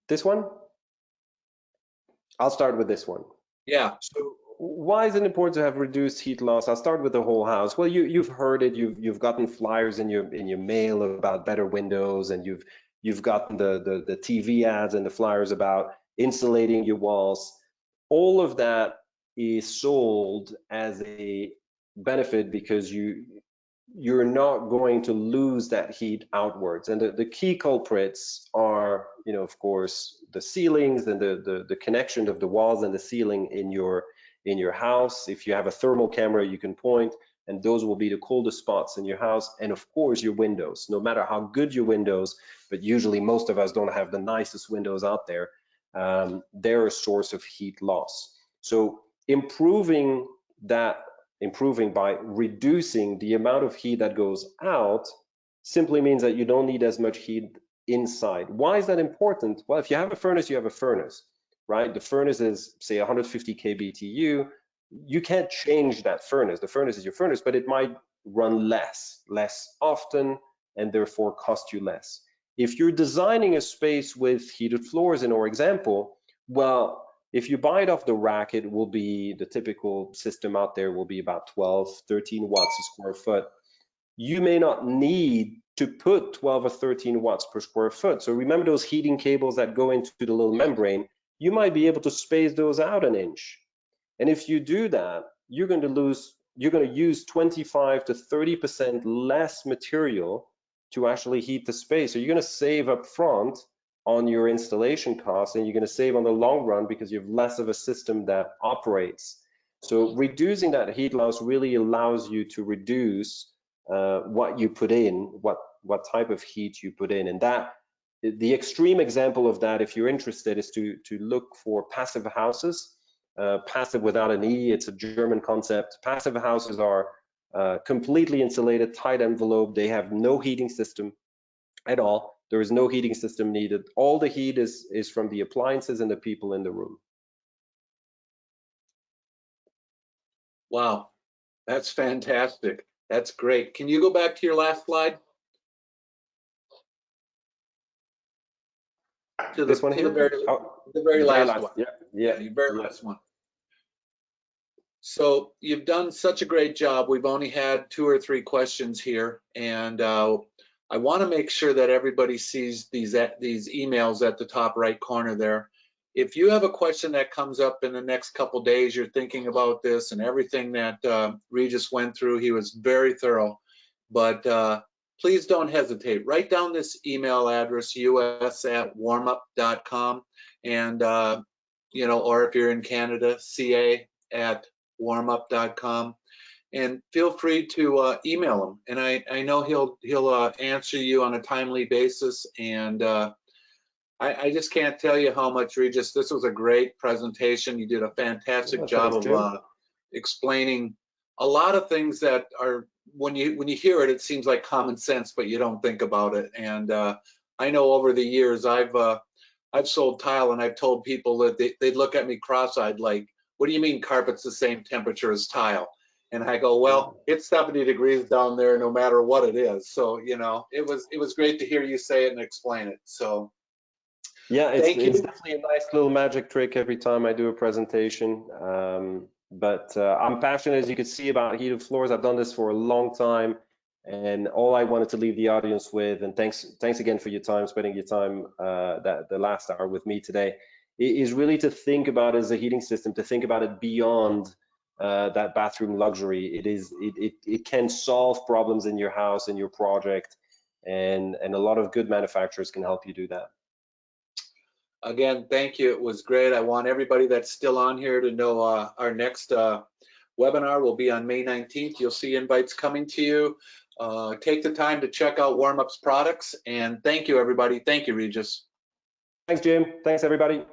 Speaker 2: this one? I'll start with this one.
Speaker 1: Yeah.
Speaker 2: So why is it important to have reduced heat loss? I'll start with the whole house. Well, you've heard it. You've gotten flyers in your mail about better windows, and you've gotten the TV ads and the flyers about insulating your walls. All of that is sold as a benefit because you're not going to lose that heat outwards. And the key culprits are, of course, the ceilings and the connection of the walls and the ceiling in your house. If you have a thermal camera, you can point, and those will be the coldest spots in your house. And of course, your windows, no matter how good your windows, but usually most of us don't have the nicest windows out there, they're a source of heat loss. So improving by reducing the amount of heat that goes out simply means that you don't need as much heat inside. Why is that important? Well, if you have a furnace, you have a furnace, right? The furnace is, say, 150 kBTU. You can't change that furnace. The furnace is your furnace, but it might run less often, and therefore cost you less. If you're designing a space with heated floors in our example, well, if you buy it off the rack, it will be, the typical system out there will be about 12, 13 watts a square foot. You may not need to put 12 or 13 watts per square foot. So remember those heating cables that go into the little membrane, you might be able to space those out an inch. And if you do that, you're going to use 25 to 30% less material to actually heat the space. So you're going to save up front on your installation costs, and you're going to save on the long run because you have less of a system that operates. So reducing that heat loss really allows you to reduce what you put in, what type of heat you put in. And that, the extreme example of that, if you're interested, is to look for passive houses. Passive without an E, it's a German concept. Passive houses are completely insulated, tight envelope. They have no heating system at all. There is no heating system needed. All the heat is from the appliances and the people in the room.
Speaker 1: Wow, that's fantastic. That's great. Can you go back to your last slide? To
Speaker 2: This one here?
Speaker 1: The very last one.
Speaker 2: Yeah,
Speaker 1: your very last one. So you've done such a great job. We've only had 2 or 3 questions here, and I want to make sure that everybody sees these emails at the top right corner there. If you have a question that comes up in the next couple days, you're thinking about this and everything that Regis went through, he was very thorough, but please don't hesitate. Write down this email address, us@warmup.com, and or if you're in Canada, ca@warmup.com, and feel free to email him. And I know he'll answer you on a timely basis. And I just can't tell you how much, Regis, this was a great presentation. You did a fantastic job of explaining a lot of things that are, when you hear it, it seems like common sense, but you don't think about it. And I know over the years I've sold tile, and I've told people that they'd look at me cross-eyed like, what do you mean carpet's the same temperature as tile? And I go, well, it's 70 degrees down there no matter what it is. So, it was great to hear you say it and explain it. So
Speaker 2: yeah, it's definitely a nice little magic trick every time I do a presentation. But I'm passionate, as you can see, about heated floors. I've done this for a long time, and all I wanted to leave the audience with, and thanks again for your time, spending your time the last hour with me today, is really to think about it as a heating system, to think about it beyond that bathroom luxury. It can solve problems in your house, in your project, and a lot of good manufacturers can help you do that.
Speaker 1: Again, thank you. It was great. I want everybody that's still on here to know our next webinar will be on May 19th. You'll see invites coming to you. Take the time to check out Warmup's products, and thank you, everybody. Thank you, Regis.
Speaker 2: Thanks, Jim. Thanks, everybody.